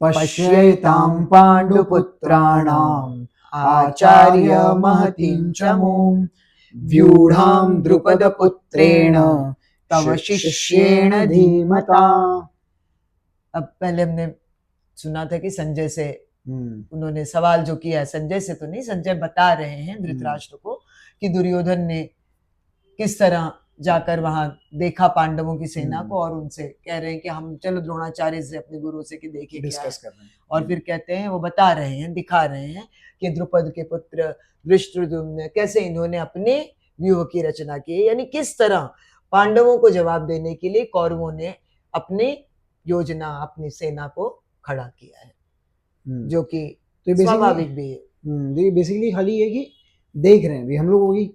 पश्येतां पाण्डुपुत्राणाम् आचार्य महतीं च मूं व्यूढां द्रुपदपुत्रेण तव शिष्येण धीमता। अब पहले हमने सुना था कि संजय से उन्होंने सवाल जो किया, संजय से तो नहीं, संजय बता रहे हैं धृतराष्ट्र को कि दुर्योधन ने किस तरह जाकर वहां देखा पांडवों की सेना को, और उनसे कह रहे हैं कि हम चलो द्रोणाचार्य से अपने गुरु से कि देखे डिस्कस कर रहे हैं। और फिर कहते हैं, वो बता रहे हैं, दिखा रहे हैं कि द्रुपद के पुत्र धृष्टद्युम्न कैसे इन्होंने अपने व्यूह की रचना की, यानी किस तरह पांडवों को जवाब देने के लिए कौरवों ने अपनी योजना, अपनी सेना को खड़ा किया है, जो कि स्वाभाविक भी है। बेसिकली खाली ये कि देख रहे हैं भी हम लोगों की।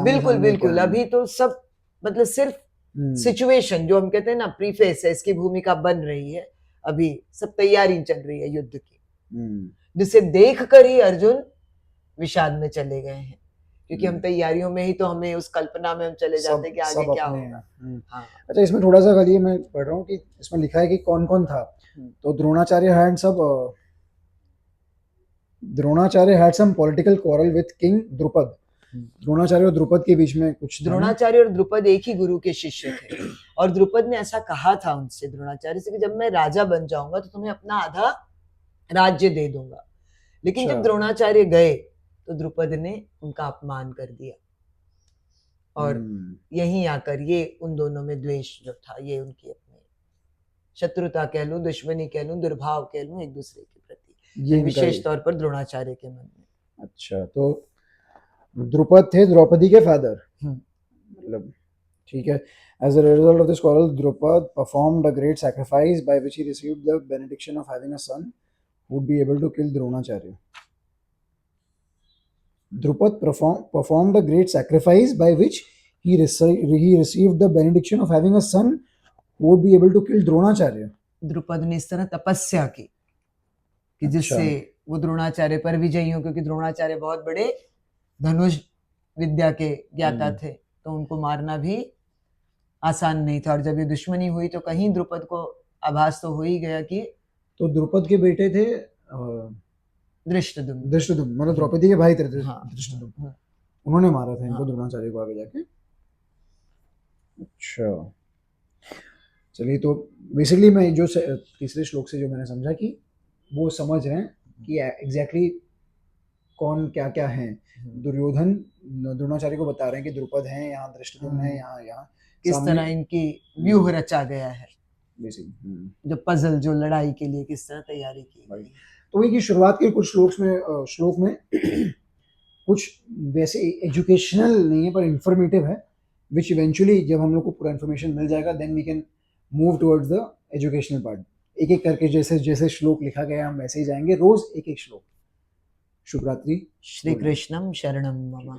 बिल्कुल बिल्कुल, अभी तो सब मतलब सिर्फ सिचुएशन जो हम कहते हैं ना, प्रीफेस है, इसकी भूमिका बन रही है, अभी सब तैयारी चल रही है युद्ध की, जिसे देख कर ही अर्जुन विषाद में चले गए हैं, क्योंकि हम तैयारियों में ही तो हमें उस कल्पना में हम चले जाते हैं कि आगे क्या होगा। हाँ। अच्छा, इसमें थोड़ा सा खाली मैं पढ़ रहा हूँ कि इसमें लिखा है कि कौन कौन था। तो Dronacharya had some political quarrel with king Drupad. Dronacharya और द्रुपद के बीच में कुछ। द्रोणाचार्य और द्रुपद एक ही गुरु के शिष्य थे, और द्रुपद ने ऐसा कहा था उनसे, द्रोणाचार्य से, कि जब मैं राजा बन जाऊंगा तो तुम्हें अपना आधा राज्य दे दूंगा। लेकिन जब द्रोणाचार्य गए तो द्रुपद ने उनका अपमान कर दिया, और यहीं आकर ये उन दोनों में द्वेष जो था, ये उनकी अपनी शत्रुता कह लूं, दुश्मनी कह लूं, दुर्भाव कह लूं एक दूसरे के प्रति, विशेष तौर पर द्रोणाचार्य के मन में। अच्छा, तो द्रुपद थे द्रौपदी के फादर, मतलब ठीक है। As a result of this quarrel, Drupad performed a great sacrifice by which he received the benediction of having a son who would be able to kill Dronacharya. Drupad performed a great sacrifice by which he received the benediction of having a son who would be able to kill Dronacharya. Drupad ने इस तरह तपस्या की कि जिससे वो द्रोणाचार्य पर विजयी हो, क्योंकि द्रोणाचार्य बहुत बड़े धनुष विद्या के ज्ञाता थे, तो उनको मारना भी आसान नहीं था। और जब ये दुश्मनी हुई तो कहीं द्रुपद को आभास तो हो ही गया कि, तो द्रुपद के बेटे थे धृष्टद्युम्न, मतलब द्रौपदी के भाई थे धृष्टद्युम्न, उन्होंने मारा था इनको, द्रोणाचार्य को आगे जाके। अच्छा, चलिए, तो बेसिकली मैं जो तीसरे श्लोक से जो मैंने समझा कि वो समझ रहे हैं कि एग्जैक्टली कौन क्या क्या है। दुर्योधन द्रोणाचार्य को बता रहे हैं कि द्रुपद हैं यहाँ, धृष्टद्युम्न है यहाँ, किस तरह इनकी व्यूह रचा गया है, जो पजल, जो लड़ाई के लिए किस तरह तैयारी की गई। तो वही कि शुरुआत के कुछ श्लोक में कुछ वैसे एजुकेशनल नहीं है पर इंफॉर्मेटिव है, विच इवेंचुअली जब हम लोग को पूरा इन्फॉर्मेशन मिल जाएगा then we can move towards the educational part. एक एक करके जैसे जैसे श्लोक लिखा गया हम वैसे ही जाएंगे, रोज एक एक श्लोक। शुभ रात्रि। श्री कृष्णम शरणम मम।